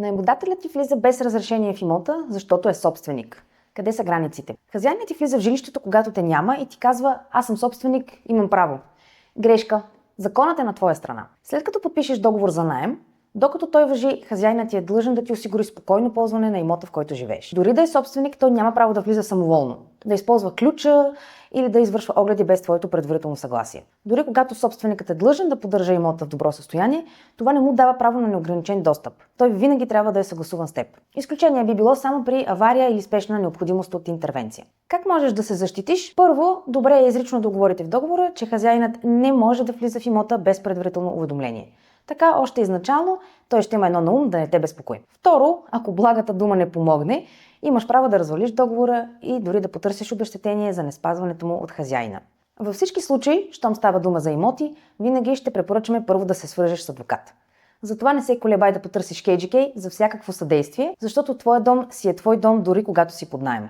Наемодателят ти влиза без разрешение в имота, защото е собственик. Къде са границите? Хазяйнът ти влиза в жилището, когато те няма и ти казва: аз съм собственик, имам право. Грешка. Законът е на твоя страна. След като подпишеш договор за наем, докато той важи, хазяйнат ти е длъжен да ти осигури спокойно ползване на имота, в който живееш. Дори да е собственик, той няма право да влиза самоволно, да използва ключа или да извършва огледи без твоето предварително съгласие. Дори когато собственикът е длъжен да поддържа имота в добро състояние, това не му дава право на неограничен достъп. Той винаги трябва да е съгласуван с теб. Изключение би било само при авария или спешна необходимост от интервенция. Как можеш да се защитиш? Първо, добре е изрично да говорите в договора, че хазяйнат не може да влиза в имота без предварително уведомление. Така още изначално той ще има едно на ум да не те безпокои. Второ, ако благата дума не помогне, имаш право да развалиш договора и дори да потърсиш обезщетение за неспазването му от хазяина. Във всички случаи, щом става дума за имоти, винаги ще препоръчаме първо да се свържеш с адвокат. Затова не се колебай да потърсиш KGK за всякакво съдействие, защото твой дом си е твой дом дори когато си под наем.